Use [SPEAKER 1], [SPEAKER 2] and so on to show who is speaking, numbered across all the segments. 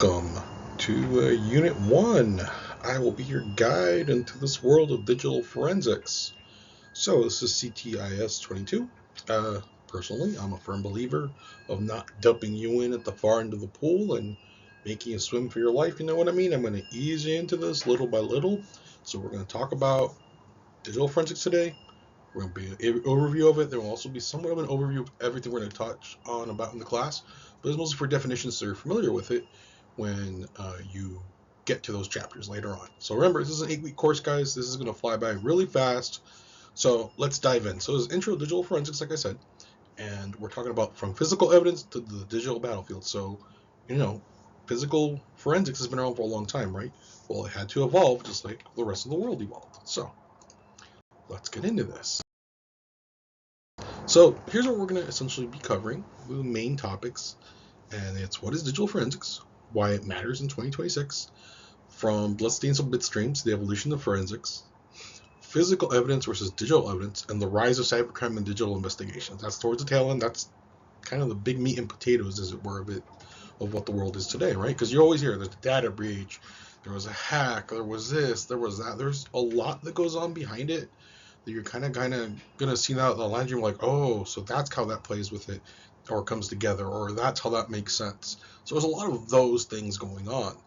[SPEAKER 1] Welcome to Unit 1. I will be your guide into this world of digital forensics. So, this is CTIS22. Personally, I'm a firm believer of not dumping you in at the far end of the pool and making you swim for your life. You know what I mean? I'm going to ease you into this little by little. So, we're going to talk about digital forensics today. We're going to be an overview of it. There will also be somewhat of an overview of everything we're going to touch on about in the class, but it's mostly for definitions so you're familiar with it when you get to those chapters later on. So remember, this is an 8-week course, guys. This is going to fly by really fast. So let's dive in. So it's intro to digital forensics, like I said, and we're talking about from physical evidence to the digital battlefield. So, physical forensics has been around for a long time, right? Well, it had to evolve just like the rest of the world evolved. So let's get into this. So here's what we're going to essentially be covering, the main topics, and it's what is digital forensics, why it matters in 2026, from bloodstains and bitstreams, the evolution of forensics, physical evidence versus digital evidence, and the rise of cybercrime and digital investigations. That's towards the tail end. That's kind of the big meat and potatoes, as it were, of what the world is today, right? Because you always hear there's a data breach, there was a hack, there was this, there was that. There's a lot that goes on behind it that you're kind of gonna see now the line. You're like, oh, so that's how that plays with it, or comes together, or that's how that makes sense. So there's a lot of those things going on,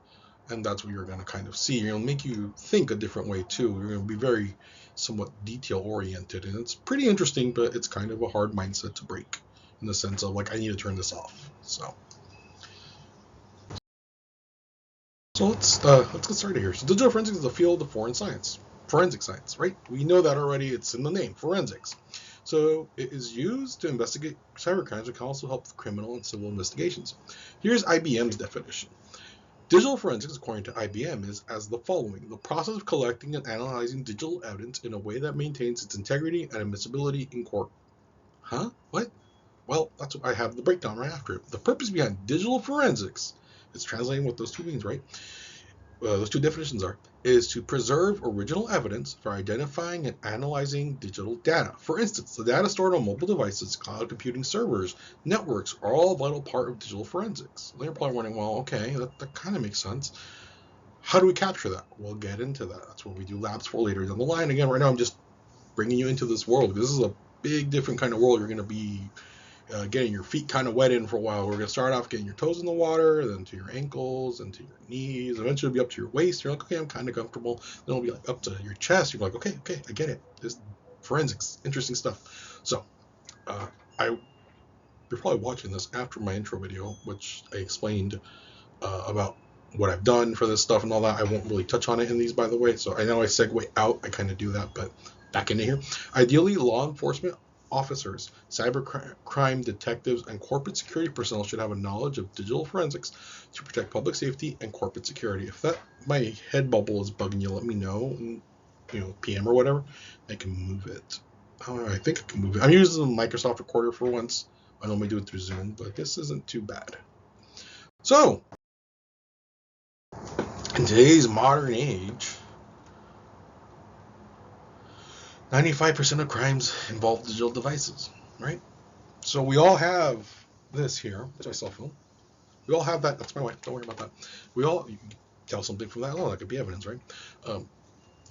[SPEAKER 1] and that's what you're gonna kind of see. You're gonna make you think a different way too. You're gonna be very somewhat detail oriented, and it's pretty interesting, but it's kind of a hard mindset to break in the sense of like I need to turn this off. So let's get started here. So digital forensics is a field of forensic science, right? We know that already. It's in the name, forensics. So it is used to investigate cybercrimes. It can also help with criminal and civil investigations. Here's IBM's definition. Digital forensics, according to IBM, is as the following: the process of collecting and analyzing digital evidence in a way that maintains its integrity and admissibility in court. Huh? What? Well, that's what I have the breakdown right after it. The purpose behind digital forensics, it's translating what those two means, right? Those two definitions is to preserve original evidence for identifying and analyzing digital data. For instance, the data stored on mobile devices, cloud computing servers, networks are all a vital part of digital forensics. You're probably wondering, well, okay, that kind of makes sense. How do we capture that? We'll get into that. That's what we do labs for later down the line. Again, right now I'm just bringing you into this world. This is a big, different kind of world you're going to be getting your feet kind of wet in for a while. We're going to start off getting your toes in the water, then to your ankles, and to your knees. Eventually, it'll be up to your waist. You're like, okay, I'm kind of comfortable. Then it'll be like up to your chest. You're like, okay, I get it. This forensics, interesting stuff. So, you're probably watching this after my intro video, which I explained about what I've done for this stuff and all that. I won't really touch on it in these, by the way. So I know I segue out. I kind of do that, but back into here. Ideally, law enforcement officers, cybercrime detectives, and corporate security personnel should have a knowledge of digital forensics to protect public safety and corporate security. If that my head bubble is bugging you, let me know. And, PM or whatever. I can move it. I think I can move it. I'm using the Microsoft Recorder for once. I normally do it through Zoom, but this isn't too bad. So, in today's modern age, 95% of crimes involve digital devices, right? So we all have this here. That's my cell phone. We all have that. That's my wife. Don't worry about that. You can tell something from that. Oh, that could be evidence, right?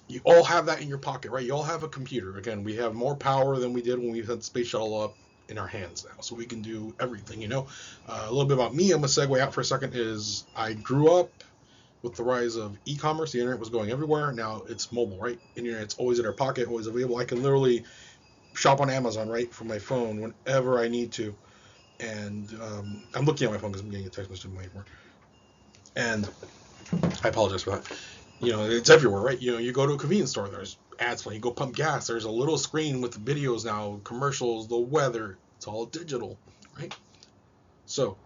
[SPEAKER 1] You all have that in your pocket, right? You all have a computer. Again, we have more power than we did when we had the space shuttle up in our hands now, so we can do everything. A little bit about me. I'm gonna segue out for a second. Is I grew up with the rise of e-commerce. The internet was going everywhere. Now it's mobile, right? Internet's always in our pocket, always available. I can literally shop on Amazon, right, from my phone whenever I need to. And I'm looking at my phone because I'm getting a text message from my phone. And I apologize for that. It's everywhere, right? You go to a convenience store, there's ads when you go pump gas. There's a little screen with videos now, commercials, the weather. It's all digital, right? So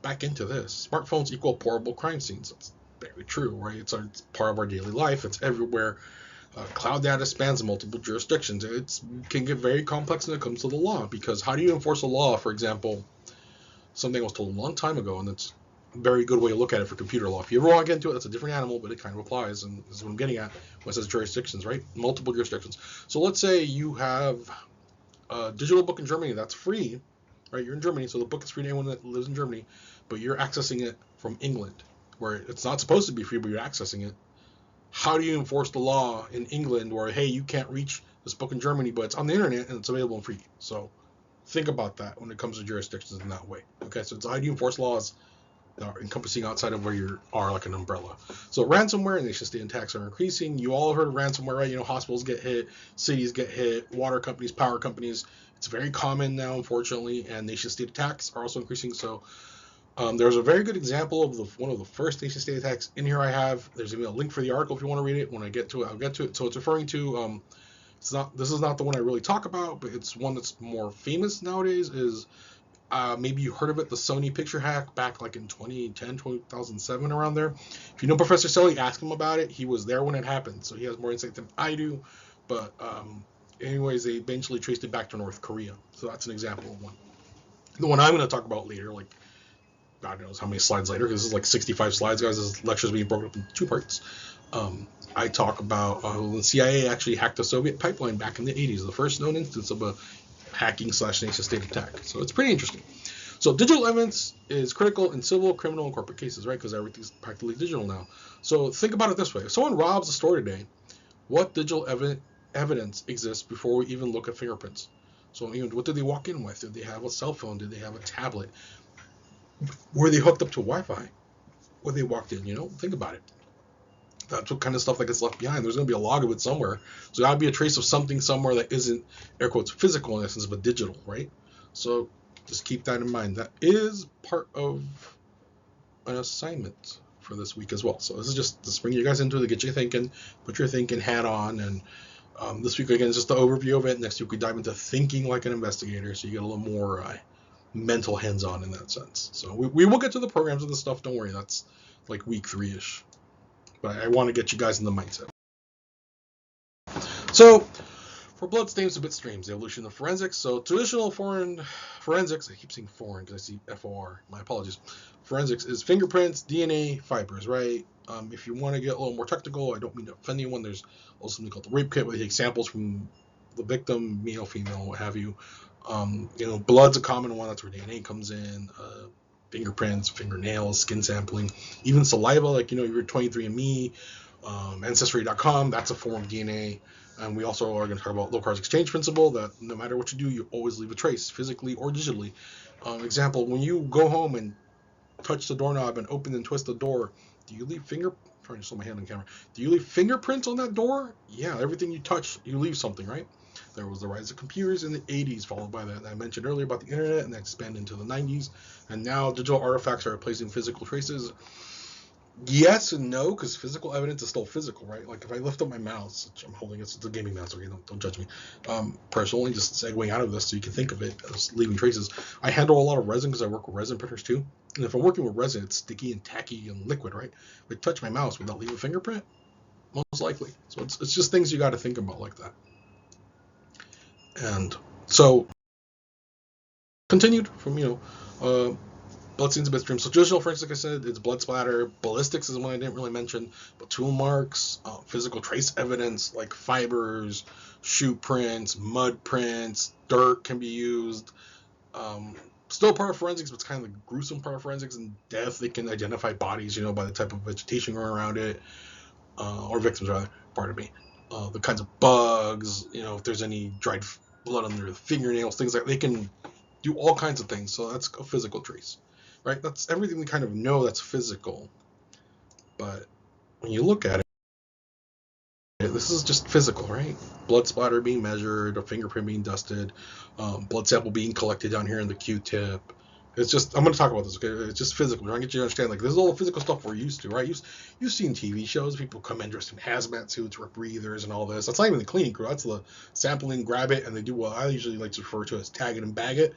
[SPEAKER 1] back into this. Smartphones equal portable crime scenes. That's very true, right? It's part of our daily life. It's everywhere. Cloud data spans multiple jurisdictions. It can get very complex when it comes to the law, because how do you enforce a law? For example, something I was told a long time ago, and it's a very good way to look at it for computer law. If you ever want to get into it, that's a different animal, but it kind of applies, and this is what I'm getting at when it says jurisdictions, right? Multiple jurisdictions. So let's say you have a digital book in Germany that's free, right? You're in Germany, so the book is free to anyone that lives in Germany. but you're accessing it from England, where it's not supposed to be free, but you're accessing it. How do you enforce the law in England where, hey, you can't reach this book in Germany, but it's on the internet and it's available free? So think about that when it comes to jurisdictions in that way. Okay, so it's how do you enforce laws that are encompassing outside of where you are, like an umbrella. So ransomware and nation state attacks are increasing. You all heard of ransomware, right? You know, hospitals get hit, cities get hit, water companies, power companies. It's very common now, unfortunately, and nation state attacks are also increasing. So there's a very good example of one of the first nation state attacks in here. There's even a link for the article if you want to read it. When I get to it, I'll get to it. So it's referring to this is not the one I really talk about, but it's one that's more famous nowadays. Is maybe you heard of it, the Sony picture hack back like in 2010, 2007, around there. If you know Professor Sully, ask him about it. He was there when it happened, so he has more insight than I do. But anyways, they eventually traced it back to North Korea. So that's an example of one. The one I'm going to talk about later, like God knows how many slides later, because this is like 65 slides, guys. This lecture is being broken up into 2 parts. I talk about the CIA actually hacked a Soviet pipeline back in the 80s, the first known instance of a hacking / nation state attack. So it's pretty interesting. So digital evidence is critical in civil, criminal, and corporate cases, right? Because everything's practically digital now. So think about it this way. If someone robs a store today, what digital evidence exists before we even look at fingerprints? So what did they walk in with? Did they have a cell phone? Did they have a tablet? Were they hooked up to Wi-Fi when they walked in? Think about it. That's what kind of stuff that gets left behind. There's going to be a log of it somewhere. So there ought to be a trace of something somewhere that isn't, air quotes, physical in essence, but digital, right? So just keep that in mind. That is part of an assignment for this week as well. So this is just to bring you guys into it, to get you thinking, put your thinking hat on. And this week, again, is just the overview of it. Next week, we dive into thinking like an investigator, so you get a little more mental hands-on in that sense. So we will get to the programs and the stuff. Don't worry. That's like week 3-ish. But I want to get you guys in the mindset. So, for bloodstains to bit streams, the evolution of forensics. So, traditional forensics, I keep saying foreign because I see FOR, my apologies. Forensics is fingerprints, DNA, fibers, right? If you want to get a little more technical, I don't mean to offend anyone, there's also something called the rape kit where you take samples from the victim, male, female, what have you. Blood's a common one, that's where DNA comes in. Fingerprints, fingernails, skin sampling, even saliva, like, your 23andMe, Ancestry.com, that's a form of DNA. And we also are going to talk about low cards exchange principle, that no matter what you do, you always leave a trace, physically or digitally. Example, when you go home and touch the doorknob and open and twist the door, do you leave I'm trying to slow my hand on camera. Do you leave fingerprints on that door? Yeah, everything you touch, you leave something, right? There was the rise of computers in the 80s, followed by that I mentioned earlier about the internet, and that expanded into the 90s. And now digital artifacts are replacing physical traces. Yes and no, because physical evidence is still physical, right? Like if I lift up my mouse, which I'm holding, it's a gaming mouse, okay, don't judge me. Personally, just segueing out of this so you can think of it as leaving traces. I handle a lot of resin because I work with resin printers too. And if I'm working with resin, it's sticky and tacky and liquid, right? If I touch my mouse, would that leave a fingerprint? Most likely. So it's just things you got to think about like that. And so, continued from, bloodstains, bit streams. So traditional forensics, like I said, it's blood splatter. Ballistics is one I didn't really mention, but tool marks, physical trace evidence like fibers, shoe prints, mud prints, dirt can be used. Still part of forensics, but it's kind of the gruesome part of forensics. And death, they can identify bodies, by the type of vegetation growing around it, or victims rather. Pardon me. The kinds of bugs, if there's any dried blood under the fingernails, things like that. They can do all kinds of things. So that's a physical trace, right? That's everything we kind of know that's physical. But when you look at it, this is just physical, right? Blood splatter being measured, a fingerprint being dusted, blood sample being collected down here in the Q-tip. It's just, I'm going to talk about this, okay? It's just physical. I'm going to get you to understand, like, this is all the physical stuff we're used to, right? You've seen TV shows, people come in dressed in hazmat suits, with breathers, and all this. That's not even the cleaning crew. That's the sampling, grab it, and they do what I usually like to refer to as tag it and bag it.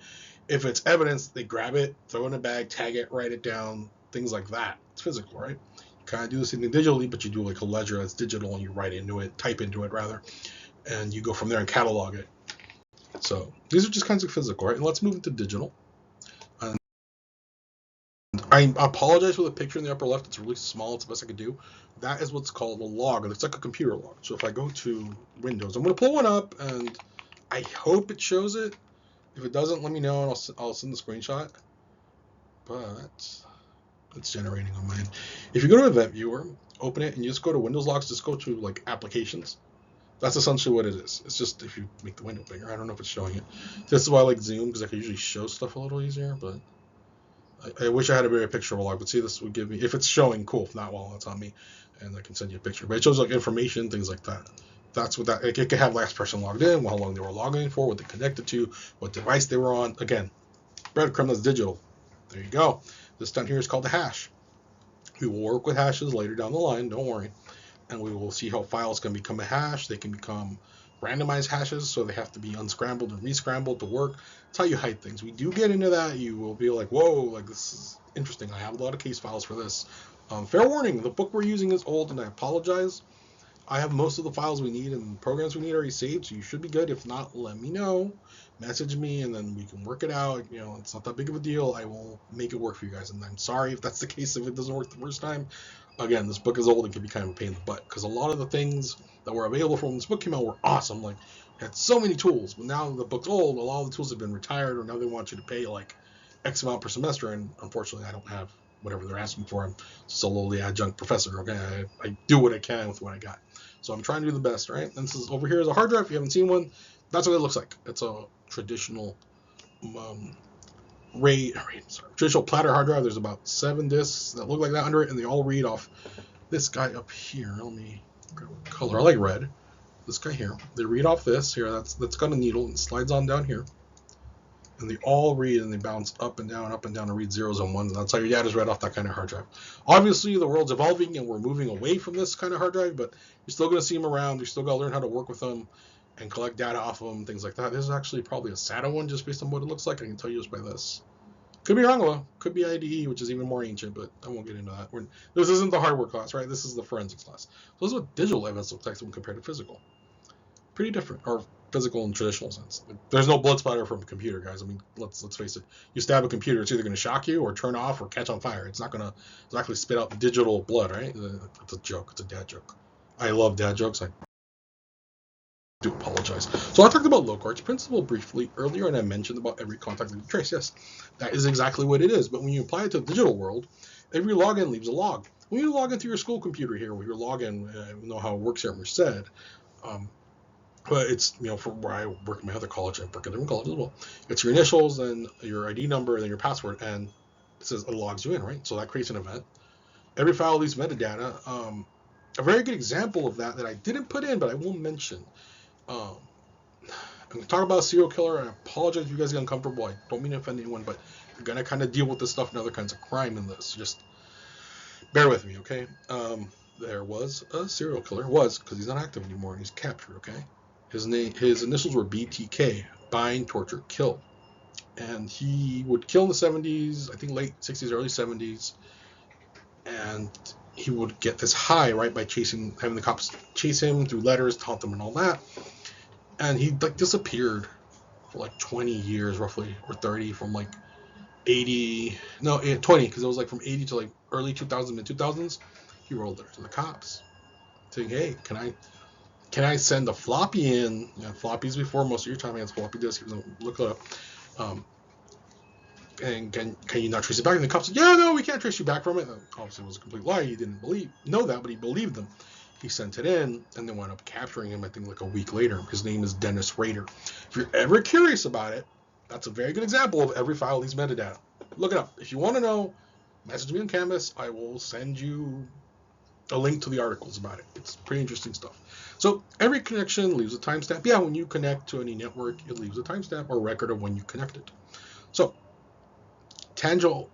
[SPEAKER 1] If it's evidence, they grab it, throw it in a bag, tag it, write it down, things like that. It's physical, right? You kind of do the same thing digitally, but you do like a ledger that's digital, and you write into it, type into it, rather, and you go from there and catalog it. So these are just kinds of physical, right? And let's move into digital. I apologize for the picture in the upper left. It's really small. It's the best I could do. That is what's called a log. It's like a computer log. So if I go to Windows, I'm going to pull one up, and I hope it shows it. If it doesn't, let me know, and I'll send the screenshot. But it's generating on mine. If you go to Event Viewer, open it, and you just go to Windows Logs, just go to like Applications. That's essentially what it is. It's just if you make the window bigger. I don't know if it's showing it. This is why I like Zoom, because I can usually show stuff a little easier, but I wish I had a better picture of a log. But see, this would give me, if it's showing, cool. If not, well, it's on me, and I can send you a picture. But it shows like information, things like that. That's what that, it can have last person logged in, how long they were logging in for, what they connected to, what device they were on. Again, breadcrumb, that's digital. There you go. This down here is called the hash. We will work with hashes later down the line, don't worry. And we will see how files can become a hash. They can become randomized hashes, so they have to be unscrambled and rescrambled to work. That's how you hide things. We do get into that. You will be like, whoa, like this is interesting. I have a lot of case files for this. Fair warning, the book we're using is old, and I apologize. I have most of the files we need and programs we need already saved, so you should be good. If not, let me know. Message me, and then we can work it out. You know, it's not that big of a deal. I will make it work for you guys, and I'm sorry if that's the case, if it doesn't work the first time. Again, this book is old and can be kind of a pain in the butt, because a lot of the things that were available from when this book came out were awesome. Like, it had so many tools, but now the book's old, a lot of the tools have been retired, or now they want you to pay like X amount per semester, and unfortunately I don't have whatever they're asking for. I'm just a lowly adjunct professor, okay? I do what I can with what I got. So I'm trying to do the best, right? And this is, over here is a hard drive. If you haven't seen one, that's what it looks like. It's a traditional traditional platter hard drive. There's about 7 disks that look like that under it, and they all read off this guy up here. Let me grab a color. I like red. This guy here. They read off this here. That's got a needle and slides on down here. And they all read, and they bounce up and down and read zeros and ones. And that's how your data's read off that kind of hard drive. Obviously, the world's evolving, and we're moving away from this kind of hard drive, but you're still going to see them around. You're still got to learn how to work with them and collect data off of them, things like that. This is actually probably a SATA one, just based on what it looks like. I can tell you just by this. Could be wrong, though. Could be IDE, which is even more ancient, but I won't get into that. This isn't the hardware class, right? This is the forensics class. So this is what digital evidence looks like when compared to physical. Pretty different, or physical in traditional sense. There's no blood splatter from a computer, guys. I mean, let's face it. You stab a computer, it's either going to shock you or turn off or catch on fire. It's not going to exactly spit out digital blood, right? It's a joke. It's a dad joke. I love dad jokes. I do apologize. So I talked about Locard's principle briefly earlier, and I mentioned about every contact leaves a trace. Yes, that is exactly what it is. But when you apply it to the digital world, every login leaves a log. When you log into your school computer here, with your login, you know how it works here at Merced. But it's, you know, for where I work at my other college, I work at a different college as well. It's your initials and your ID number and then your password, and it says it logs you in, right? So that creates an event. Every file leaves metadata. A very good example of that I didn't put in, but I will mention. I'm going to talk about a serial killer. I apologize if you guys get uncomfortable. I don't mean to offend anyone, but you're going to kind of deal with this stuff and other kinds of crime in this. Just bear with me, okay? There was a serial killer. Because he's not active anymore and he's captured, okay? His initials were BTK, bind, torture, kill. And he would kill in the 70s, I think late 60s, early 70s. And he would get this high, right, by having the cops chase him through letters, taunt them and all that. And he like disappeared for like 20 years roughly, or 30, from like 20, because it was like from 80 to like early 2000s, mid 2000s. He rolled there to the cops saying, hey, can I send a floppy in? You know, floppies before, most of your time I had floppy disk. Look it up. And can you not trace it back? And the cops said, yeah, no, we can't trace you back from it. And obviously, it was a complete lie. He didn't know that, but he believed them. He sent it in, and they wound up capturing him, I think, like a week later. His name is Dennis Rader. If you're ever curious about it, that's a very good example of every file leaves metadata. Look it up. If you want to know, message me on Canvas. I will send you a link to the articles about it. It's pretty interesting stuff. So every connection leaves a timestamp. Yeah, when you connect to any network, it leaves a timestamp or record of when you connected. So tangible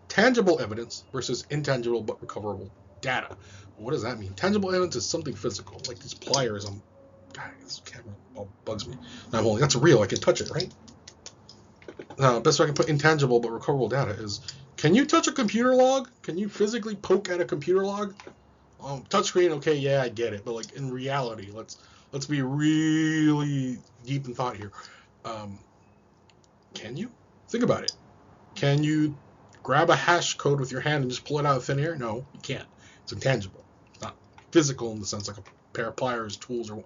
[SPEAKER 1] evidence versus intangible but recoverable data. What does that mean? Tangible evidence is something physical, like these pliers. God, this camera all bugs me. I'm holding. That's real. I can touch it, right? Best way I can put intangible but recoverable data is: can you touch a computer log? Can you physically poke at a computer log? Touchscreen, okay, yeah, I get it, but like in reality, let's be really deep in thought here. Can you think about it? Can you grab a hash code with your hand and just pull it out of thin air? No, you can't. It's intangible. It's not physical in the sense like a pair of pliers, tools, or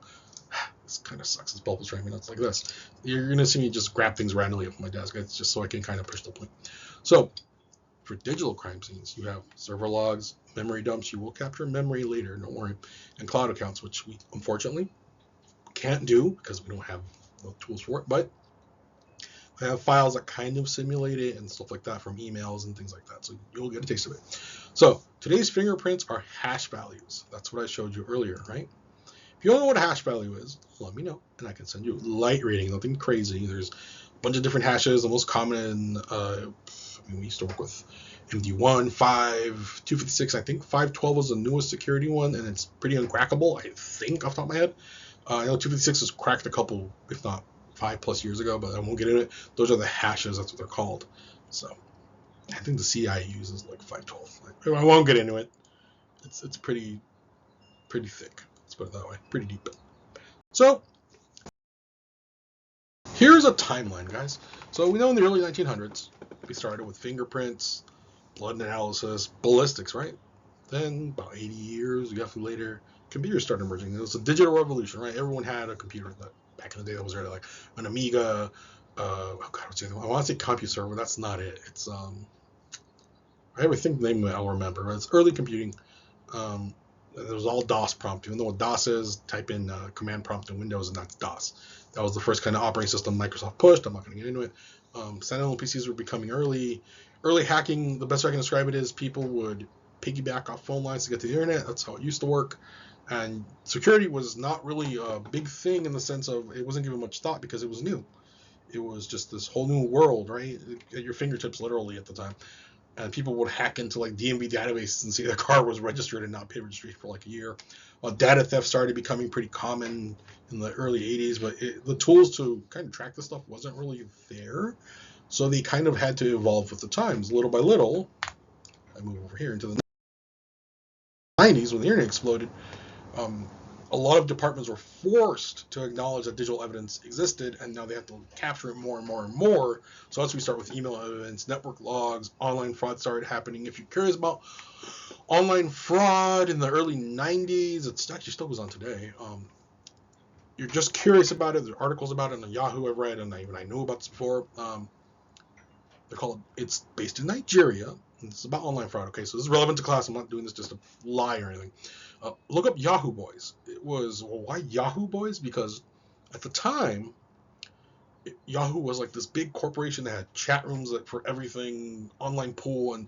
[SPEAKER 1] this kind of sucks. This bubble's driving me nuts like this. You're gonna see me just grab things randomly off my desk. It's just so I can kind of push the point. So For digital crime scenes, you have server logs, memory dumps. You will capture memory later, don't worry, and cloud accounts, which we unfortunately can't do because we don't have the tools for it. But I have files that kind of simulate it and stuff like that from emails and things like that. So you'll get a taste of it. So today's fingerprints are hash values. That's what I showed you earlier, right? If you don't know what a hash value is, let me know, and I can send you light reading, nothing crazy. There's a bunch of different hashes. The most common, we used to work with MD1, 5, 256. I think 512 was the newest security one, and it's pretty uncrackable, I think, off the top of my head. I know 256 was cracked a couple, if not 5+ years ago, but I won't get into it. Those are the hashes. That's what they're called. So I think the CI uses like 512. I won't get into it. It's pretty thick. Let's put it that way. Pretty deep. So here's a timeline, guys. So we know in the early 1900s, we started with fingerprints, blood analysis, ballistics, right? Then about 80 years, roughly later, computers started emerging. It was a digital revolution, right? Everyone had a computer that back in the day that was really like an Amiga. What's the other one? I want to say CompuServe, but that's not it. It's I ever think the name of it I'll remember. But it's early computing. It was all DOS prompt. Even though what DOS is, type in command prompt in Windows, and that's DOS. That was the first kind of operating system Microsoft pushed. I'm not going to get into it. Standalone PCs were becoming early. Early hacking, the best way I can describe it is people would piggyback off phone lines to get to the internet. That's how it used to work. And security was not really a big thing in the sense of it wasn't given much thought because it was new. It was just this whole new world, right? At your fingertips, literally, at the time. And people would hack into like DMV databases and see their car was registered and not paid registration for like a year. Data theft started becoming pretty common in the early 80s, but the tools to kind of track this stuff wasn't really there. So they kind of had to evolve with the times, little by little. I move over here into the 90s when the internet exploded. A lot of departments were forced to acknowledge that digital evidence existed, and now they have to capture it more and more and more. So as we start with email evidence, network logs, online fraud started happening. If you're curious about online fraud in the early 90s, it actually still goes on today. You're just curious about it. There are articles about it on Yahoo I've read, and I knew about this before. It's based in Nigeria. It's about online fraud. Okay, so this is relevant to class. I'm not doing this just to lie or anything. Look up Yahoo Boys. Why Yahoo Boys? Because at the time, Yahoo was like this big corporation that had chat rooms for everything, online pool, and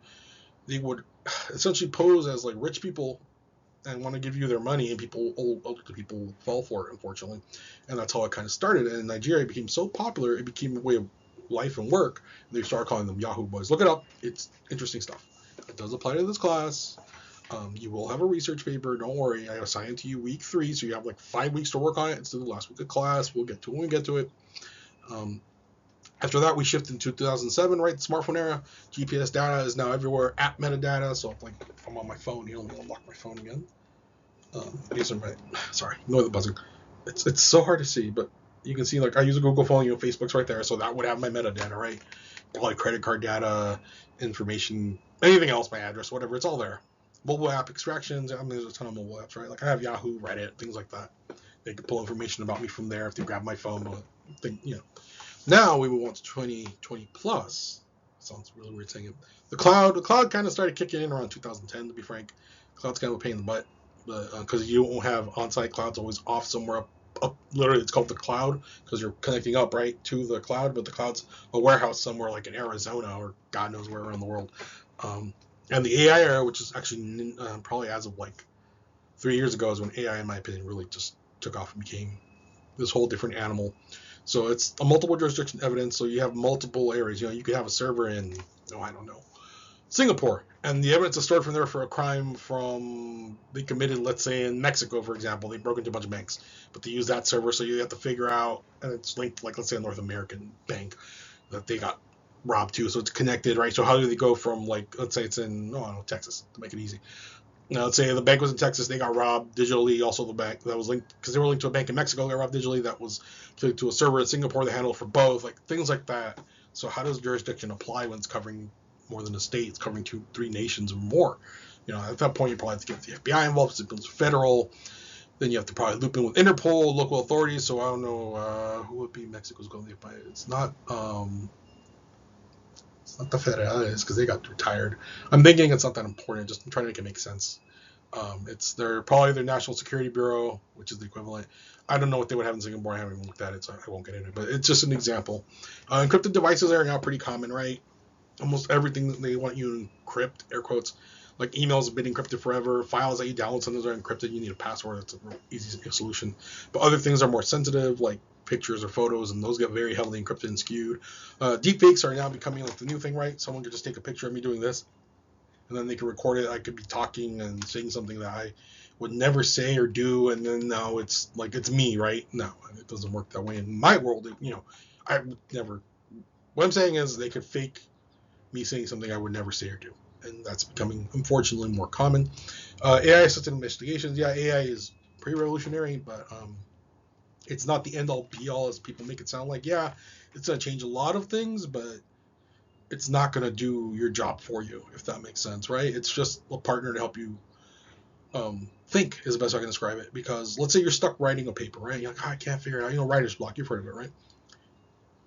[SPEAKER 1] they would essentially pose as like rich people and want to give you their money, and older people fall for it, unfortunately. And that's how it kind of started. And in Nigeria, it became so popular, it became a way of life and work. And they started calling them Yahoo Boys. Look it up. It's interesting stuff. It does apply to this class. You will have a research paper. Don't worry. I assign it to you week 3, so you have like 5 weeks to work on it instead of the last week of class. We'll get to it when we get to it. After that, we shift into 2007, right? The smartphone era. GPS data is now everywhere. App metadata. So if I'm on my phone, you don't unlock my phone again. I guess I'm right. Sorry, ignore the buzzing. It's so hard to see, but you can see like I use a Google phone. Facebook's right there, so that would have my metadata, right? Probably credit card data, information, anything else, my address, whatever. It's all there. Mobile app extractions. There's a ton of mobile apps, right? Like I have Yahoo, Reddit, things like that. They can pull information about me from there if they grab my phone. Now we move on to 2020 plus. Sounds really weird saying it. The cloud kind of started kicking in around 2010, to be frank. Cloud's kind of a pain in the butt, but because you don't have on-site clouds always off somewhere up. Literally, it's called the cloud because you're connecting up right to the cloud, but the cloud's a warehouse somewhere like in Arizona or God knows where around the world. And the AI era, which is actually probably as of like 3 years ago, is when AI, in my opinion, really just took off and became this whole different animal. So it's a multiple jurisdiction evidence. So you have multiple areas. You could have a server in, Singapore, and the evidence is stored from there for a crime they committed, let's say in Mexico, for example. They broke into a bunch of banks, but they use that server. So you have to figure out, and it's linked, like let's say a North American bank that they got robbed too. So it's connected, right? So how do they go from let's say it's in Texas, to make it easy. Now, let's say the bank was in Texas, they got robbed digitally. Also, the bank that was linked, because they were linked to a bank in Mexico, they got robbed digitally. That was to a server in Singapore. They handled for both, like things like that. So how does jurisdiction apply when it's covering more than a state? It's covering 2-3 nations or more. At that point, you probably have to get the FBI involved. It's federal. Then you have to probably loop in with Interpol, local authorities. So I don't know who would be Mexico's going to FBI. It's not It's not the federales because they got retired. I'm thinking it's not that important. Just I'm trying to make it make sense. It's probably their National Security Bureau, which is the equivalent. I don't know what they would have in Singapore. I haven't even looked at it, so I won't get into it. But it's just an example. Encrypted devices are now pretty common, right? Almost everything that they want you to encrypt, air quotes, like emails have been encrypted forever. Files that you download sometimes are encrypted. You need a password. That's a real easy solution. But other things are more sensitive, like pictures or photos, and those get very heavily encrypted and skewed. Deepfakes are now becoming like the new thing, right? Someone could just take a picture of me doing this, and then they can record it. I could be talking and saying something that I would never say or do, and then now it's like it's me, right? No, it doesn't work that way in my world. I would never. What I'm saying is they could fake me saying something I would never say or do, and that's becoming unfortunately more common. AI assisted investigations, yeah, AI is pretty revolutionary, but it's not the end all be all as people make it sound like. Yeah, it's gonna change a lot of things, but it's not gonna do your job for you, if that makes sense, right? It's just a partner to help you think is the best way I can describe it. Because let's say you're stuck writing a paper, right? You're like, I can't figure it out. Writer's block. You've heard of it, right?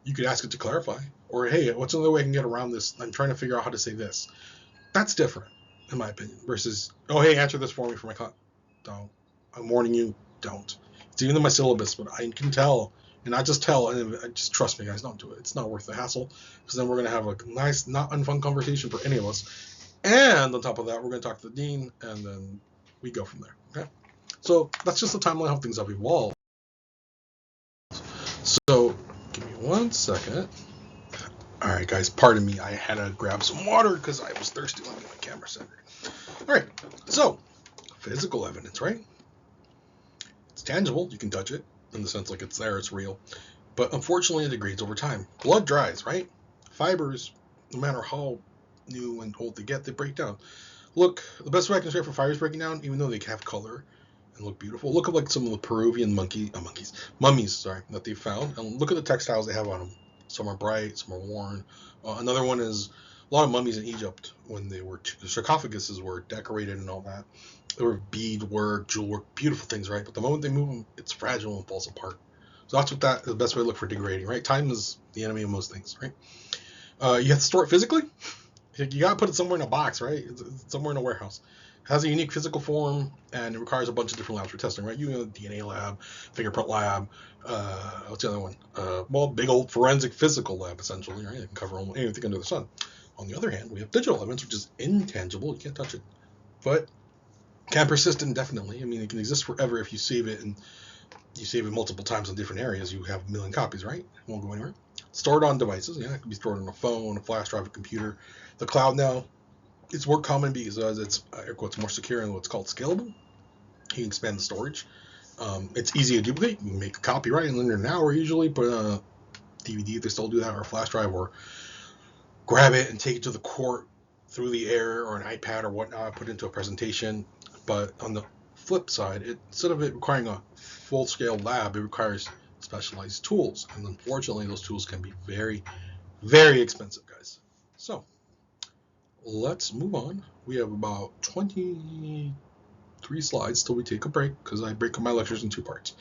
[SPEAKER 1] You could ask it to clarify, or hey, what's another way I can get around this? I'm trying to figure out how to say this. That's different, in my opinion, versus, oh, hey, answer this for me for my class. Don't. I'm warning you, don't. It's even in my syllabus, but I can tell, and not just tell, and just trust me, guys, don't do it. It's not worth the hassle, because then we're going to have a nice, not unfun conversation for any of us. And on top of that, we're going to talk to the dean, and then we go from there, okay? So that's just the timeline of how things have evolved. So give me 1 second. All right, guys, pardon me. I had to grab some water because I was thirsty. Let me get my camera centered. All right, so physical evidence, right? It's tangible. You can touch it in the sense like it's there, it's real. But unfortunately, it degrades over time. Blood dries, right? Fibers, no matter how new and old they get, they break down. Look, the best way I can describe for fibers breaking down, even though they have color and look beautiful, look at like some of the Peruvian mummies, that they found, and look at the textiles they have on them. Some are bright, some are worn. Another one is a lot of mummies in Egypt when the sarcophaguses were decorated and all that. They were beadwork, jewel work, beautiful things, right? But the moment they move them, it's fragile and falls apart. So that's the best way to look for degrading, right? Time is the enemy of most things, right? You have to store it physically. You gotta put it somewhere in a box, right? It's somewhere in a warehouse. It has a unique physical form, and it requires a bunch of different labs for testing, right? DNA lab, fingerprint lab. What's the other one? Big old forensic physical lab, essentially, right? It can cover almost anything under the sun. On the other hand, we have digital evidence, which is intangible. You can't touch it, but can persist indefinitely. I mean, it can exist forever if you save it, and you save it multiple times in different areas. You have a million copies, right? It won't go anywhere. Stored on devices, yeah, it can be stored on a phone, a flash drive, a computer. The cloud now, it's more common because it's air quotes more secure and what's called scalable. You can expand the storage. It's easy to duplicate. You can make a copy right in under an hour usually, but DVD if they still do that, or a flash drive, or grab it and take it to the court through the air or an iPad or whatnot, put it into a presentation. But on the flip side, instead of it requiring a full-scale lab, it requires specialized tools, and unfortunately, those tools can be very, very expensive, guys. So let's move on. We have about 23 slides till we take a break because I break up my lectures in 2 parts.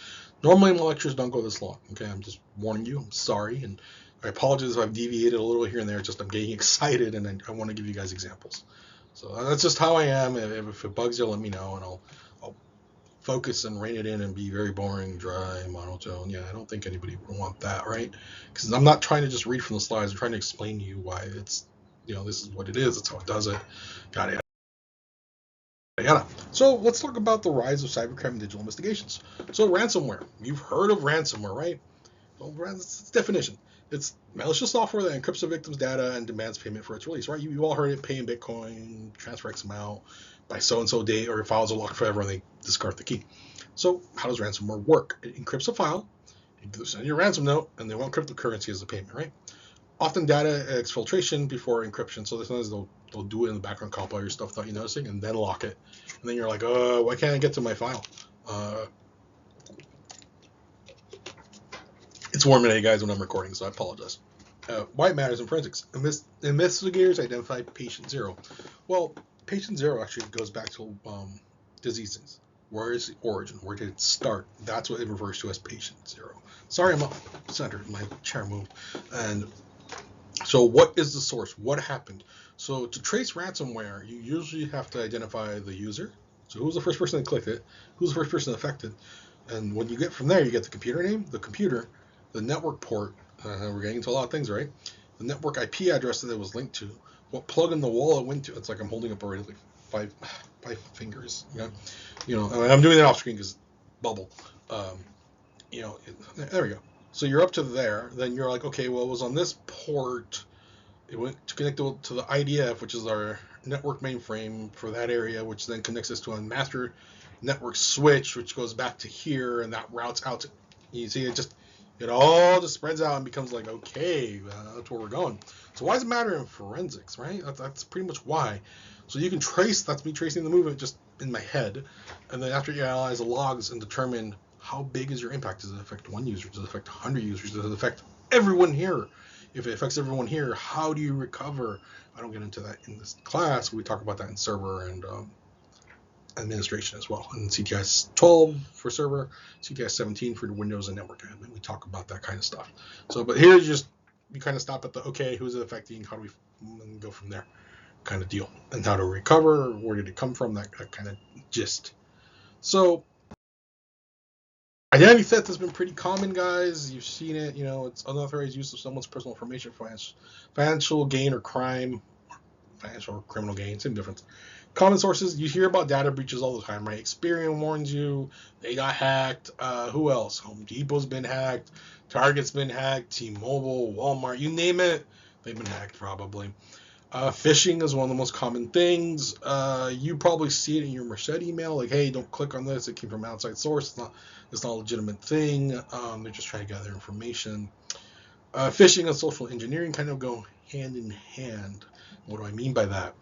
[SPEAKER 1] Normally, my lectures don't go this long. Okay, I'm just warning you. I'm sorry, and I apologize if I've deviated a little here and there. Just I'm getting excited, and I want to give you guys examples. So that's just how I am. If it bugs you, let me know, and I'll focus and rein it in and be very boring, dry, monotone. Yeah, I don't think anybody would want that, right? Because I'm not trying to just read from the slides. I'm trying to explain to you why it's, this is what it is. That's how it does it. Got it. Yada. So let's talk about the rise of cybercrime and digital investigations. So ransomware. You've heard of ransomware, right? Well, its definition. It's malicious software that encrypts a victim's data and demands payment for its release, right? You all heard it, pay in Bitcoin, transfer X amount by so-and-so date, or your files are locked forever and they discard the key. So how does ransomware work? It encrypts a file, you send your ransom note, and they want cryptocurrency as a payment, right? Often data exfiltration before encryption, so sometimes they'll do it in the background, copy all your stuff without you noticing, and then lock it. And then you're like, why can't I get to my file? It's warm today, guys, when I'm recording, so I apologize. Why it matters in forensics. Investigators identified patient zero. Well, patient zero actually goes back to diseases. Where is the origin? Where did it start? That's what it refers to as patient zero. Sorry, I'm up centered. My chair moved. And So what is the source? What happened? So to trace ransomware, you usually have to identify the user. So who's the first person that clicked it? Who's the first person affected? And when you get from there, you get the computer name, the computer, the network port. We're getting into a lot of things, right? The network IP address that it was linked to. What plug in the wall it went to. It's like I'm holding up already like five fingers. I'm doing that off screen because bubble. Um, there we go. So you're up to there. Then you're like, okay, well, it was on this port. It went to connect to the IDF, which is our network mainframe for that area, which then connects us to a master network switch, which goes back to here, and that routes out to. You see, it all just spreads out and becomes like, okay, that's where we're going. So why does it matter in forensics, right? That's pretty much why. So you can trace. That's me tracing the movement just in my head, and then after you analyze the logs and determine how big is your impact. Does it affect one user? Does it affect 100 users? Does it affect everyone here? If it affects everyone here, how do you recover? I don't get into that in this class. We talk about that in server and administration as well. And CTIS12 for server, CTIS17 for the Windows and network admin. We talk about that kind of stuff. So, but here you kind of stop at the, okay, who's it affecting? How do we go from there? Kind of deal. And how to recover, where did it come from? That kind of gist. So, identity theft has been pretty common, guys. You've seen it. It's unauthorized use of someone's personal information for financial gain or crime, financial or criminal gain, same difference. Common sources, you hear about data breaches all the time, right? Experian warns you, they got hacked. Who else? Home Depot's been hacked. Target's been hacked. T-Mobile, Walmart, you name it, they've been hacked probably. Phishing is one of the most common things. You probably see it in your Merced email, like, hey, don't click on this. It came from an outside source. It's not a legitimate thing. They're just trying to gather information. Phishing and social engineering kind of go hand in hand. What do I mean by that?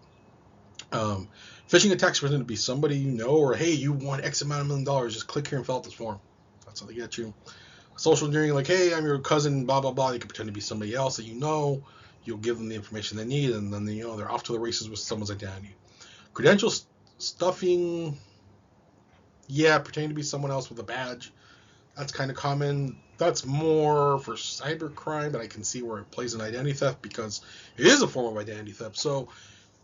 [SPEAKER 1] Phishing attacks pretend to be somebody you know, or hey, you want X amount of $1 million, just click here and fill out this form. That's how they get you. Social engineering, like, hey, I'm your cousin, blah, blah, blah. They can pretend to be somebody else that you know. You'll give them the information they need, and then they're off to the races with someone's identity. Credential stuffing, yeah, pretending to be someone else with a badge. That's kind of common. That's more for cybercrime, but I can see where it plays in identity theft because it is a form of identity theft. So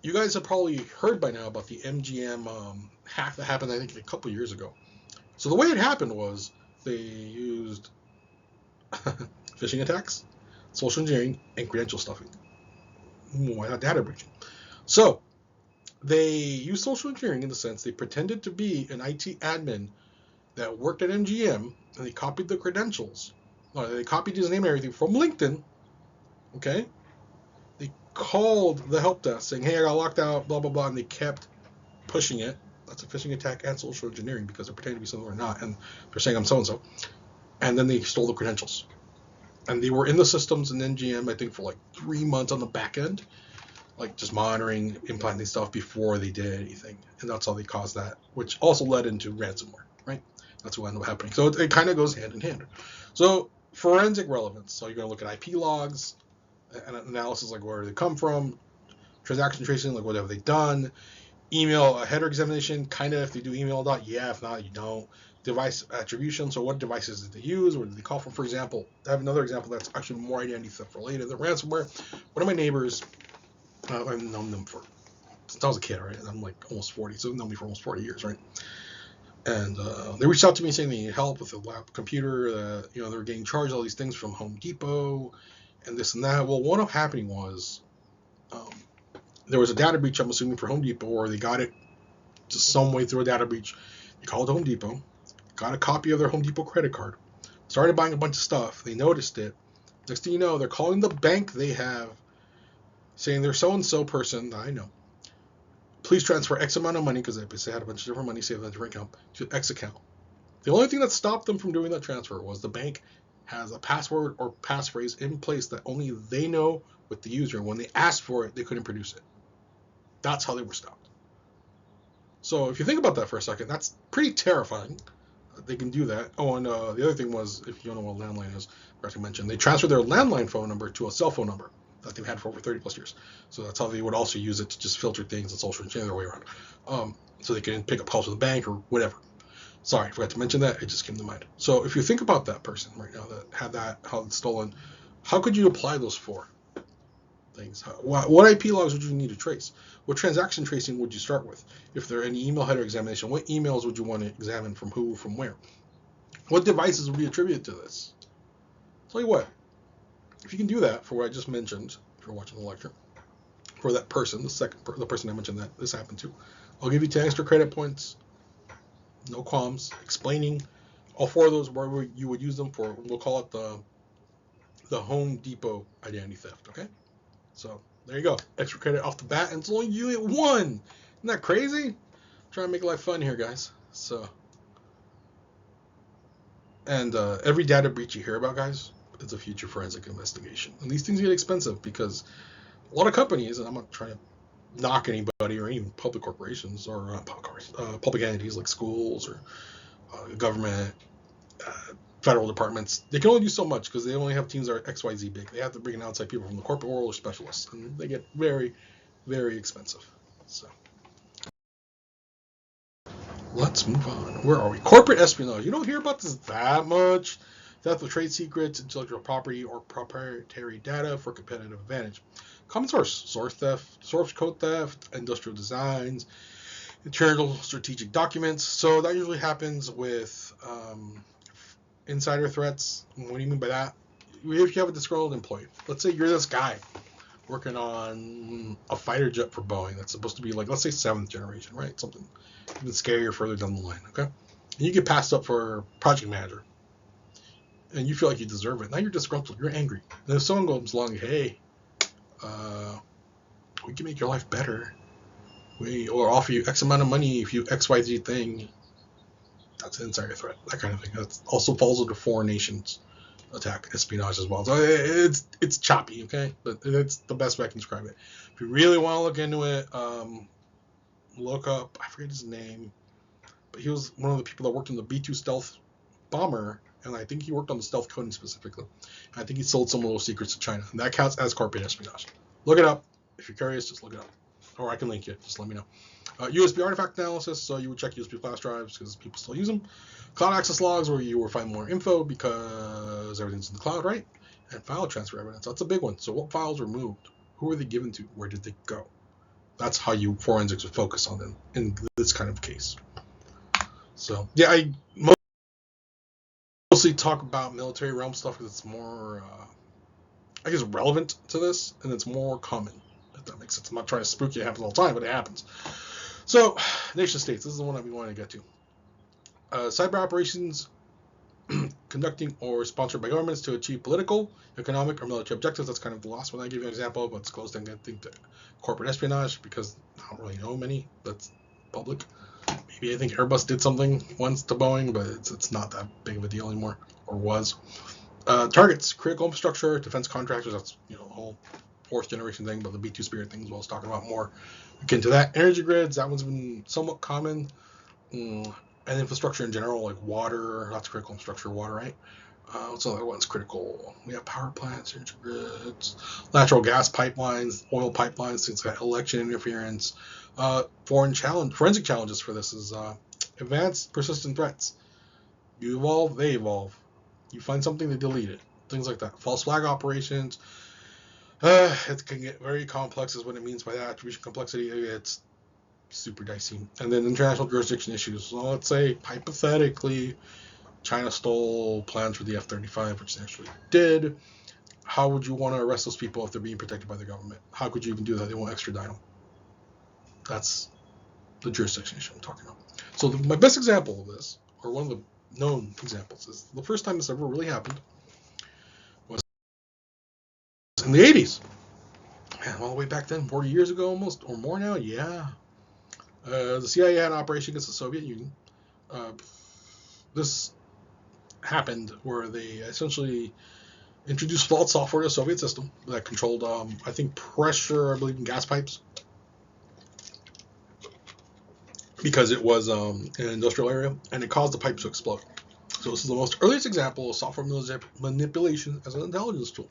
[SPEAKER 1] you guys have probably heard by now about the MGM hack that happened, I think, a couple years ago. So the way it happened was they used phishing attacks, social engineering, and credential stuffing. Why not data breaching? So they used social engineering in the sense they pretended to be an IT admin that worked at MGM, and they copied the credentials. They copied his name and everything from LinkedIn. Okay? They called the help desk saying, hey, I got locked out, blah, blah, blah, and they kept pushing it. That's a phishing attack and social engineering because they're pretending to be someone or not, and they're saying I'm so-and-so. And then they stole the credentials. And they were in the systems in MGM, I think, for like 3 months on the back end, like just monitoring, implanting stuff before they did anything. And that's how they caused that, which also led into ransomware, right? That's what ended up happening. So it kind of goes hand in hand. So forensic relevance. So you're going to look at IP logs, and analysis like where they come from, transaction tracing, like what have they done, email header examination, kind of if they do email dot, yeah, if not, you don't. Device attribution, so what devices did they use, what did they call from? For example, I have another example that's actually more identity theft related than ransomware. One of my neighbors, I've known them since I was a kid, right? And I'm like almost 40, so they've known me for almost 40 years, right? And they reached out to me saying they need help with a computer. They were getting charged all these things from Home Depot and this and that. Well, what ended up happening was there was a data breach, I'm assuming, for Home Depot, or they got it just some way through a data breach. They called Home Depot, got a copy of their Home Depot credit card, started buying a bunch of stuff. They noticed it. Next thing you know, they're calling the bank they have, saying they're so-and-so person, I know. Please transfer X amount of money, because they had a bunch of different money saved in a different account, to X account. The only thing that stopped them from doing that transfer was the bank has a password or passphrase in place that only they know with the user. When they asked for it, they couldn't produce it. That's how they were stopped. So if you think about that for a second, that's pretty terrifying. They can do that. Oh, and the other thing was, if you don't know what a landline is, I forgot to mention, they transferred their landline phone number to a cell phone number that they've had for over 30 plus years. So that's how they would also use it to just filter things and social engineer their way around. So they can pick up calls with the bank or whatever. Sorry, I forgot to mention that. It just came to mind. So if you think about that person right now that had that, how it's stolen, how could you apply those four? things. What IP logs would you need to trace? What transaction tracing would you start with? If there are any email header examination, what emails would you want to examine from who, from where? What devices would be attributed to this? Tell you what, if you can do that for what I just mentioned, if you're watching the lecture, for that person, the person I mentioned that this happened to, I'll give you 10 extra credit points, no qualms, explaining all 4 of those where you would use them for. We'll call it the Home Depot identity theft. Okay, so there you go, extra credit off the bat, and it's only unit 1. Isn't that crazy? I'm trying to make life fun here, guys. So, and every data breach you hear about, guys, it's a future forensic investigation, and these things get expensive because a lot of companies, and I'm not trying to knock anybody or even public corporations or public entities like schools or government, federal departments, they can only do so much because they only have teams that are XYZ big. They have to bring in outside people from the corporate world or specialists, and they get very, very expensive. So let's move on. Where are we? Corporate espionage. You don't hear about this that much. Theft of trade secrets, intellectual property, or proprietary data for competitive advantage. Common source theft, source code theft, industrial designs, internal strategic documents. So that usually happens with insider threats. What do you mean by that? If you have a disgruntled employee, let's say you're this guy working on a fighter jet for Boeing that's supposed to be like, let's say 7th generation, right? Something even scarier further down the line, okay? And you get passed up for project manager, and you feel like you deserve it. Now you're disgruntled, you're angry. And if someone goes along, hey, we can make your life better, or offer you X amount of money if you XYZ thing, that's an insider threat, that kind of thing. That also falls under foreign nations attack, espionage as well. So it's choppy, okay? But it's the best way I can describe it. If you really want to look into it, look up, I forget his name, but he was one of the people that worked on the B-2 stealth bomber, and I think he worked on the stealth coding specifically. I think he sold some of those secrets to China, and that counts as corporate espionage. Look it up. If you're curious, just look it up. Or I can link you. Just let me know. USB artifact analysis, so you would check USB flash drives because people still use them. Cloud access logs, where you will find more info because everything's in the cloud, right? And file transfer evidence. That's a big one. So what files were moved? Who were they given to? Where did they go? That's how you forensics would focus on them in this kind of case. So, yeah, I mostly talk about military realm stuff because it's more, I guess, relevant to this, and it's more common, if that makes sense. I'm not trying to spook you. It happens all the time, but it happens. So, nation states. This is the one that we want to get to. Cyber operations conducting or sponsored by governments to achieve political, economic, or military objectives. That's kind of the last one I give you an example of, but it's close to, I think, to corporate espionage, because I don't really know many that's public. Maybe I think Airbus did something once to Boeing, but it's not that big of a deal anymore, or was. Targets, critical infrastructure, defense contractors. That's the whole 4th generation thing, but the B2 Spirit thing as well is talking about more akin to that. Energy grids, that one's been somewhat common. And infrastructure in general, like water, that's critical infrastructure, water, right? What's the other one's critical? We have power plants, energy grids, natural gas pipelines, oil pipelines, things like election interference. Forensic challenges for this is advanced persistent threats. You evolve, they evolve. You find something, they delete it. Things like that. False flag operations. It can get very complex is what it means by that. Attribution complexity, it's super dicey. And then international jurisdiction issues. So let's say, hypothetically, China stole plans for the F-35, which they actually did. How would you want to arrest those people if they're being protected by the government? How could you even do that? They won't extradite them. That's the jurisdiction issue I'm talking about. So my best example of this, or one of the known examples, is the first time this ever really happened was in the 80s. Man, all the way back then, 40 years ago almost, or more now, yeah. The CIA had an operation against the Soviet Union. This happened where they essentially introduced flawed software to the Soviet system that controlled, I think, pressure, I believe, in gas pipes, because it was an industrial area, and it caused the pipes to explode. So this is the most earliest example of software manipulation as an intelligence tool.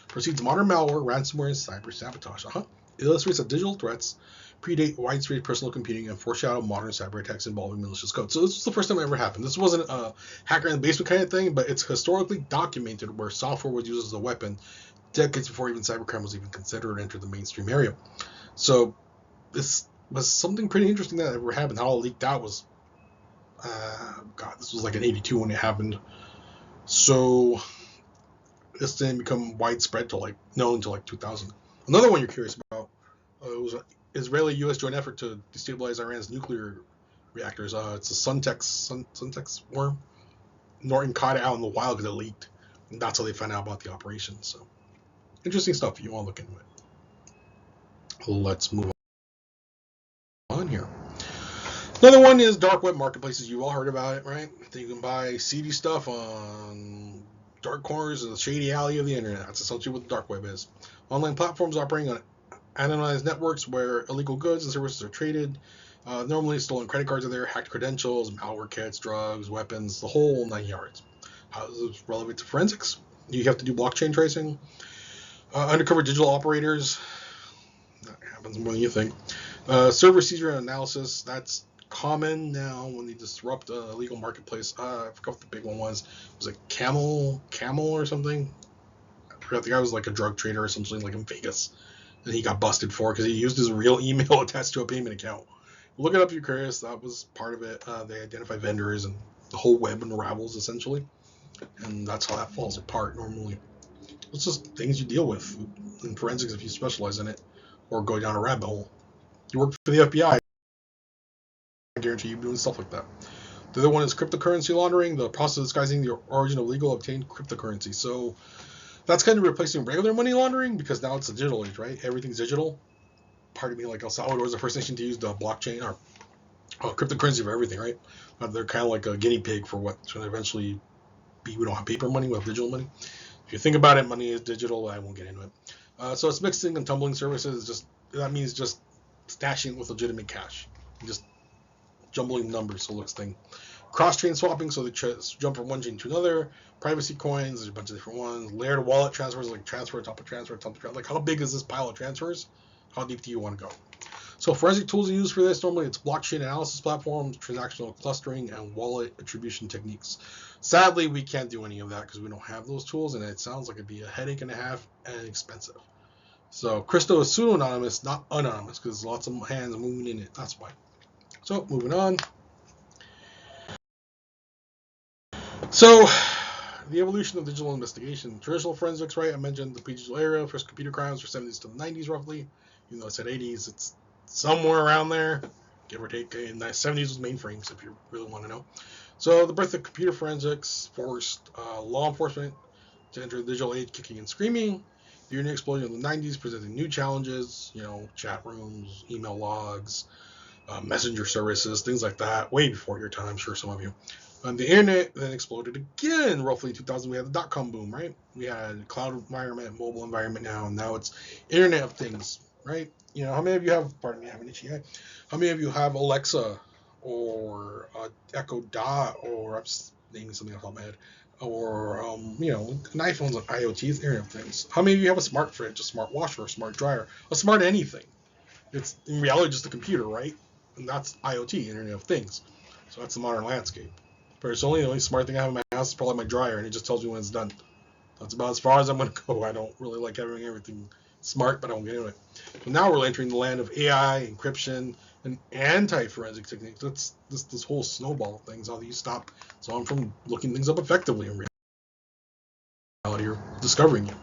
[SPEAKER 1] Precedes modern malware, ransomware, and cyber sabotage. It illustrates that digital threats predate widespread personal computing and foreshadow modern cyber attacks involving malicious code. So this was the first time it ever happened. This wasn't a hacker in the basement kind of thing, but it's historically documented where software was used as a weapon decades before even cybercrime was even considered to enter the mainstream area. So this was something pretty interesting that ever happened. How it leaked out was, this was like in '82 when it happened. So this didn't become widespread till like known until like 2000. Another one you're curious about was an Israeli-U.S. joint effort to destabilize Iran's nuclear reactors. It's a Suntex worm. Norton caught it out in the wild because it leaked, and that's how they found out about the operation. So interesting stuff if you want to look into it. Let's move on here. Another one is dark web marketplaces. You all heard about it, right? You can buy seedy stuff on dark corners of the shady alley of the internet. That's essentially what the dark web is. Online platforms operating on anonymized networks where illegal goods and services are traded. Normally, stolen credit cards are there, hacked credentials, malware kits, drugs, weapons, the whole 9 yards. How is this relevant to forensics? You have to do blockchain tracing. Undercover digital operators. That happens more than you think. Server seizure analysis. That's common now when they disrupt a legal marketplace. I forgot what the big one was. Was it Camel or something? I forgot. The guy was like a drug trader essentially, like in Vegas, and he got busted for it because he used his real email attached to a payment account. Look it up if you're curious. That was part of it. They identify vendors and the whole web unravels essentially, and that's how that falls apart normally. It's just things you deal with in forensics if you specialize in it or go down a rabbit hole. You work for the FBI, I guarantee you doing stuff like that. The other one is cryptocurrency laundering, the process of disguising the origin of legal obtained cryptocurrency. So that's kind of replacing regular money laundering because now it's a digital age, right? Everything's digital. Pardon me, like El Salvador was the first nation to use the blockchain or cryptocurrency for everything, right? They're kind of like a guinea pig for what's going to eventually be. We don't have paper money, we have digital money. If you think about it, money is digital. I won't get into it. So it's mixing and tumbling services. That means just stashing with legitimate cash, just jumbling numbers. So it looks thing. Cross-chain swapping, so they jump from one chain to another. Privacy coins, there's a bunch of different ones. Layered wallet transfers, like transfer, top of transfer, top of transfer. Like how big is this pile of transfers? How deep do you want to go? So forensic tools used for this, normally it's blockchain analysis platforms, transactional clustering, and wallet attribution techniques. Sadly, we can't do any of that because we don't have those tools, and it sounds like it'd be a headache and a half and expensive. So Christo is pseudo-anonymous, not anonymous, because lots of hands moving in it. That's why. So moving on. So the evolution of digital investigation. Traditional forensics, right? I mentioned the pre-digital era, first computer crimes from 70s to the 90s roughly. Even though I said 80s, it's somewhere around there, give or take. In the 70s was mainframes, if you really want to know. So the birth of computer forensics forced law enforcement to enter the digital age kicking and screaming. The internet explosion in the 90s presented new challenges, chat rooms, email logs, messenger services, things like that, way before your time, I'm sure some of you. The internet then exploded again, roughly 2000. We had the dot-com boom, right? We had cloud environment, mobile environment now, and now it's Internet of Things, right? How many of you have, pardon me, I have an itchy eye. How many of you have Alexa or Echo Dot, or I'm just naming something off the top of my head, or, an iPhone's an IoT, it's Internet of Things. How many of you have a smart fridge, a smart washer, a smart dryer, a smart anything? It's in reality just a computer, right? And that's IoT, Internet of Things. So that's the modern landscape. Personally, the only smart thing I have in my house is probably my dryer, and it just tells me when it's done. That's about as far as I'm going to go. I don't really like having everything smart, but I won't get into it. So now we're entering the land of AI, encryption, and anti-forensic techniques. That's this whole snowball thing. How do you stop someone from looking things up effectively in reality or discovering it?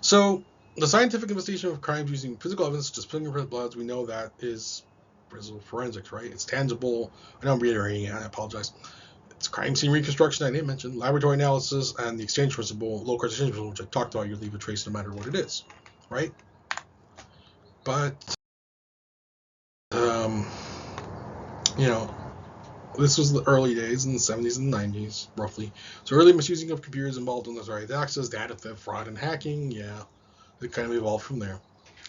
[SPEAKER 1] So the scientific investigation of crimes using physical evidence, such as fingerprint bloods, we know that is forensics, right? It's tangible. I know I'm reiterating it. I apologize. It's crime scene reconstruction, I didn't mention, laboratory analysis, and the exchange principle, local exchange principle, which I talked about. You leave a trace no matter what it is, right? But, this was the early days in the 70s and 90s, roughly. So early misusing of computers involved in unauthorized access, data theft, fraud, and hacking. Yeah, it kind of evolved from there.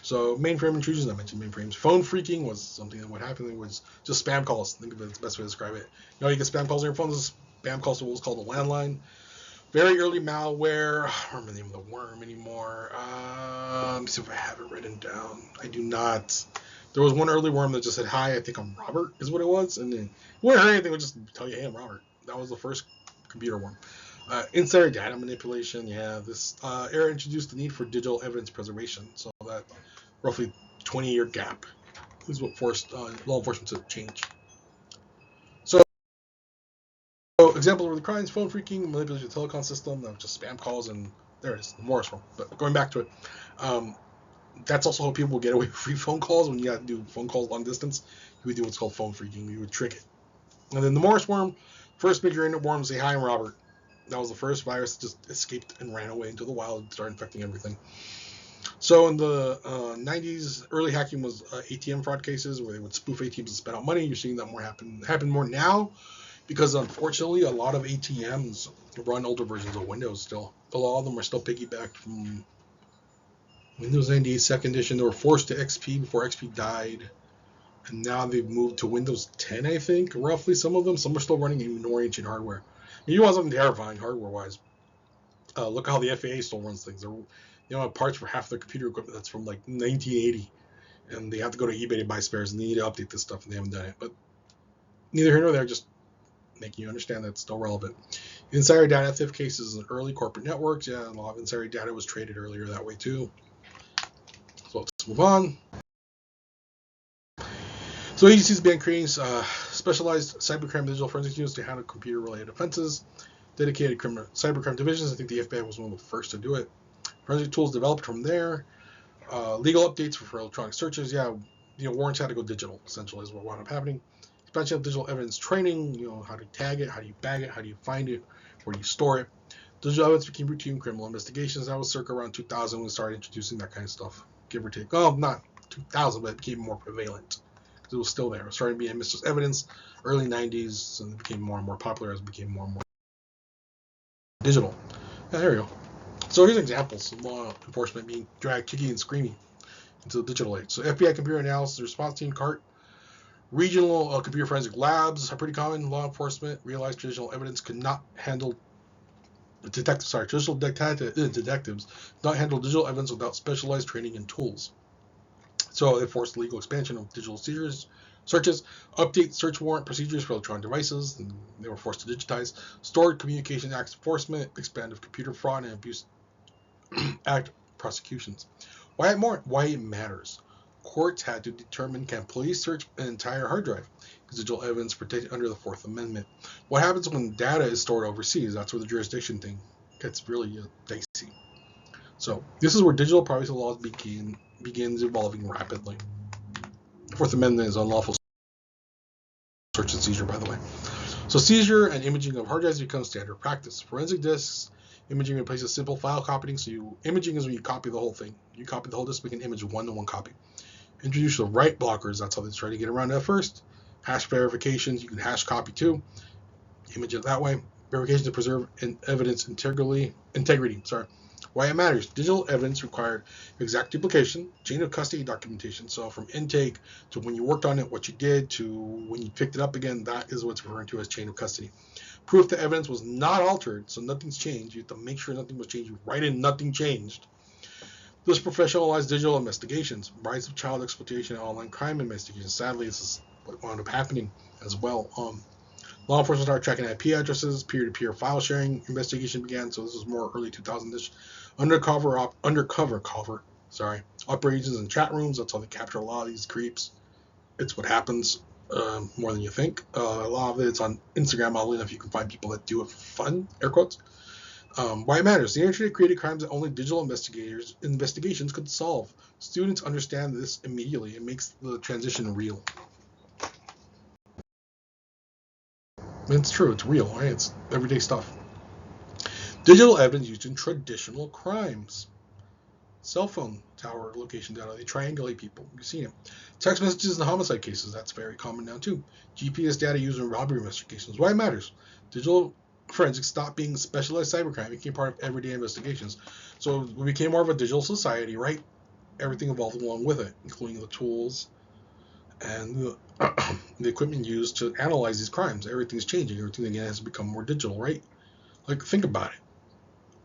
[SPEAKER 1] So mainframe intrusions, I mentioned mainframes. Phone phreaking was something that would happen. It was just spam calls. Think of it as the best way to describe it. You get spam calls on your phone. This spam calls to what was called a landline. Very early malware. I don't remember the name of the worm anymore. Let me see if I have it written down. I do not. There was one early worm that just said, "Hi, I think I'm Robert," is what it was. And then you wouldn't hear anything, it would just tell you, "Hey, I'm Robert." That was the first computer worm. Insider data manipulation, yeah. This era introduced the need for digital evidence preservation, so that roughly 20-year gap is what forced law enforcement to change. So examples of the crimes: phone phreaking, manipulation of the telecom system, that was just spam calls, and there it is, the Morris rule. But going back to it, um, that's also how people get away with free phone calls when you got to do phone calls long distance. You would do what's called phone phreaking. You would trick it. And then the Morris worm, first major internet worm, say hi, I'm Robert. That was the first virus that just escaped and ran away into the wild and started infecting everything. So in the 90s, early hacking was ATM fraud cases where they would spoof ATMs and spend out money. You're seeing that happen more now because unfortunately a lot of ATMs run older versions of Windows still. A lot of them are still piggybacked from Windows 98 second edition. They were forced to XP before XP died. And now they've moved to Windows 10, I think, roughly. Some of them. Some are still running in more ancient hardware. And you want something terrifying hardware-wise. Look how the FAA still runs things. They have parts for half their computer equipment that's from like 1980. And they have to go to eBay to buy spares, and they need to update this stuff, and they haven't done it. But neither here nor there, just making you understand that it's still relevant. Insider data theft cases in early corporate networks. Yeah, a lot of insider data was traded earlier that way too. So let's move on. So agencies began creating specialized cybercrime digital forensics units to handle computer-related offenses. Dedicated cybercrime divisions. I think the FBI was one of the first to do it. Forensic tools developed from there. Legal updates for electronic searches. Yeah, warrants had to go digital. Essentially, is what wound up happening. Expansion of digital evidence training. How to tag it, how do you bag it, how do you find it, where do you store it. Digital evidence became routine criminal investigations. That was circa around 2000 when we started introducing that kind of stuff, give or take. Well, not 2000, but it became more prevalent. It was still there. It was starting to be misplaced evidence, early 90s, and it became more and more popular as it became more and more digital. Yeah, there we go. So here's examples of law enforcement being dragged kicking and screaming into the digital age. So FBI computer analysis response team, CART, regional computer forensic labs are pretty common. Law enforcement realized traditional evidence could not handle traditional detectives not handle digital evidence without specialized training and tools. So it forced legal expansion of digital searches, update search warrant procedures for electronic devices, and they were forced to digitize, stored communication act enforcement, expanded computer fraud and abuse act prosecutions. Why it matters. Courts had to determine, can police search an entire hard drive? Because digital evidence protected under the Fourth Amendment. What happens when data is stored overseas? That's where the jurisdiction thing gets really dicey. So this is where digital privacy laws begins evolving rapidly. Fourth Amendment is unlawful search and seizure, by the way. So seizure and imaging of hard drives becomes standard practice. Forensic disks imaging replaces simple file copying. So imaging is when you copy the whole thing. You copy the whole disk, make an image one-to-one copy. Introduce the write blockers. That's how they try to get around it at first. Hash verifications. You can hash copy too. Image it that way. Verification to preserve evidence integrity. Why it matters. Digital evidence required exact duplication, chain of custody documentation. So from intake to when you worked on it, what you did, to when you picked it up again, that is what's referred to as chain of custody. Proof the evidence was not altered, so nothing's changed. You have to make sure nothing was changed. You write in nothing changed. This professionalized digital investigations, rise of child exploitation and online crime investigations. Sadly, this is what wound up happening as well. Law enforcement started tracking IP addresses, peer-to-peer file sharing investigation began, so this was more early 2000s. Undercover operations in chat rooms. That's how they capture a lot of these creeps. It's what happens more than you think. A lot of it's on Instagram, oddly enough, you can find people that do it for fun, air quotes. Why it matters. The internet created crimes that only digital investigations could solve. Students understand this immediately. It makes the transition real. It's true. It's real, right? It's everyday stuff. Digital evidence used in traditional crimes. Cell phone tower location data. They triangulate people. You've seen it. Text messages in homicide cases. That's very common now too. GPS data used in robbery investigations. Why it matters. Digital forensics stopped being specialized cybercrime. It became part of everyday investigations. So we became more of a digital society, right? Everything evolved along with it, including the tools and the equipment used to analyze these crimes. Everything's changing. Everything again has become more digital, right? Like, think about it.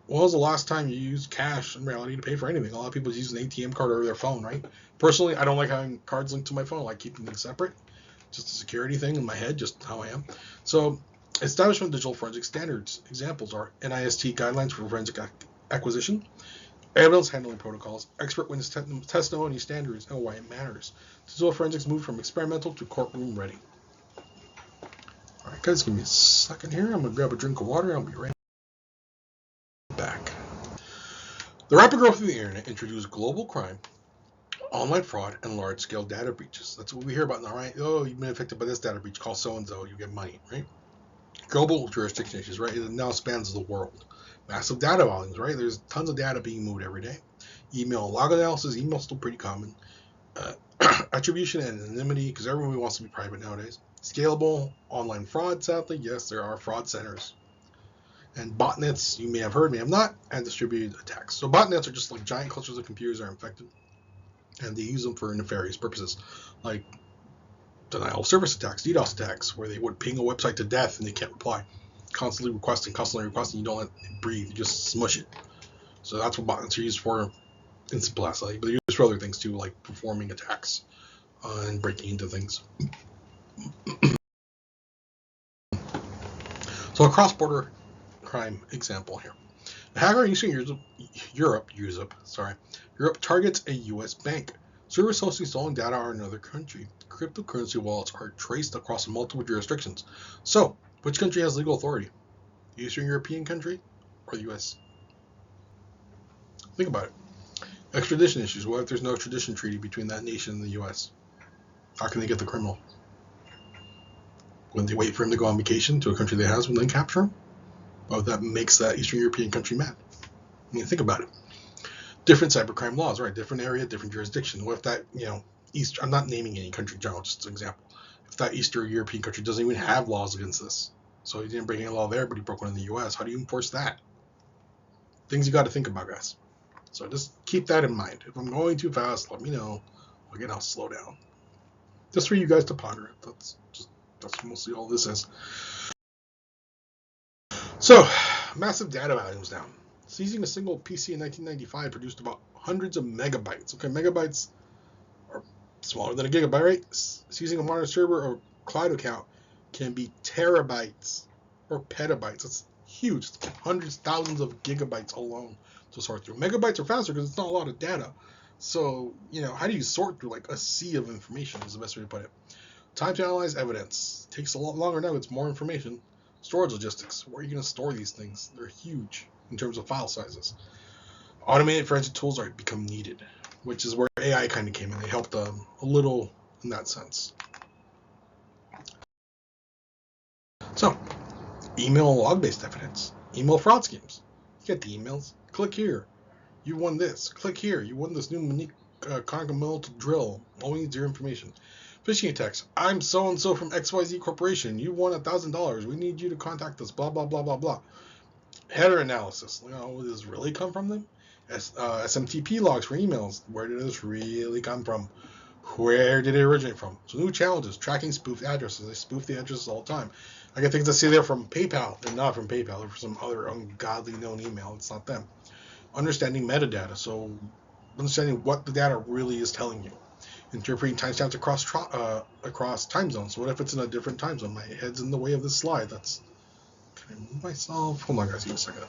[SPEAKER 1] When was the last time you used cash in reality to pay for anything? A lot of people use an ATM card or their phone, right? Personally, I don't like having cards linked to my phone. I like keeping them separate. Just a security thing in my head, just how I am. So Establishment of digital forensic standards. Examples are NIST guidelines for forensic acquisition, evidence handling protocols, expert witness testimony standards, and why it matters. Digital forensics moved from experimental to courtroom ready. All right, guys, give me a second here. I'm going to grab a drink of water. I'll be right back. The rapid growth of the internet introduced global crime, online fraud, and large-scale data breaches. That's what we hear about now, right? Oh, you've been affected by this data breach. Call so-and-so. You get money, right? Global jurisdiction issues, right? It now spans the world. Massive data volumes, right? There's tons of data being moved every day. Email log analysis. Email's still pretty common. Attribution and anonymity, because everyone wants to be private nowadays. Scalable online fraud, sadly. Yes, there are fraud centers. And botnets, you may have heard, may have not, and distributed attacks. So botnets are just like giant clusters of computers that are infected, and they use them for nefarious purposes, like denial of service attacks, DDoS attacks, where they would ping a website to death and they can't reply. Constantly requesting, you don't let it breathe, you just smush it. So that's what botnets are used for in simplest, but they're used for other things too, like performing attacks and breaking into things. So a cross-border crime example here. A hacker in Eastern Europe targets a U.S. bank. Servers hosting stolen data are in another country. Cryptocurrency wallets are traced across multiple jurisdictions. So, which country has legal authority? The Eastern European country or the U.S.? Think about it. Extradition issues. What if there's no extradition treaty between that nation and the U.S.? How can they get the criminal? When they wait for him to go on vacation to a country they has, when they capture him? Well, that makes that Eastern European country mad. I mean, think about it. Different cybercrime laws, right? Different area, different jurisdiction. What if that, I'm not naming any country in general, just an example. If that Eastern European country doesn't even have laws against this, so he didn't break any law there, but he broke one in the U.S., how do you enforce that? Things you got to think about, guys. So just keep that in mind. If I'm going too fast, let me know. Again, I'll slow down. Just for you guys to ponder. That's mostly all this is. So, massive data volumes now. Seizing a single PC in 1995 produced about hundreds of megabytes. Okay, megabytes are smaller than a gigabyte, right? Seizing a modern server or cloud account can be terabytes or petabytes. That's huge. It's hundreds, thousands of gigabytes alone to sort through. Megabytes are faster because it's not a lot of data. So, how do you sort through like a sea of information is the best way to put it. Time to analyze evidence. Takes a lot longer now. It's more information. Storage logistics. Where are you going to store these things? They're huge in terms of file sizes. Automated forensic tools are become needed, which is where AI kind of came in. They helped a little in that sense. So, email and log-based evidence. Email fraud schemes. You get the emails. Click here. You won this. Click here. You won this new Monique Congamilto drill. All we need is your information. Phishing attacks. I'm so-and-so from XYZ Corporation. You won $1,000. We need you to contact us. Blah, blah, blah, blah, blah. Header analysis. Does this really come from them? SMTP logs for emails. Where did this really come from? Where did it originate from? So new challenges. Tracking spoofed addresses. They spoof the addresses all the time. I get things that say they're from PayPal. They're not from PayPal. They're from some other ungodly known email. It's not them. Understanding metadata. So understanding what the data really is telling you. Interpreting timestamps across time zones. So what if it's in a different time zone? My head's in the way of this slide. Can I move myself? Hold on, guys. Give me a second.